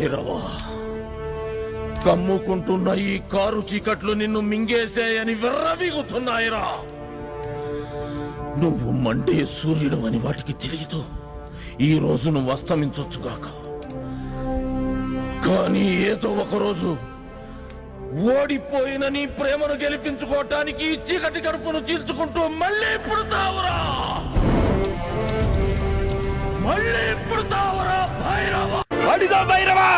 భైరవా, కమ్ముకుంటున్న ఈ కారు చీకట్లు నిన్ను మింగేశాయని విర్రవీగుతున్నాయిరా. నువ్వు మండే సూర్యుడు అని వాటికి తెలియదు. ఈ రోజు నువ్వు అస్తమించొచ్చుగాక, కానీ ఏదో ఒకరోజు ఓడిపోయిన నీ ప్రేమను గెలిపించుకోవటానికి ఈ చీకటి కడుపును చీల్చుకుంటూ మళ్ళీ పుడతావురా, మళ్ళీ పుడతావురా భైరవా. అడిగో భైరవా.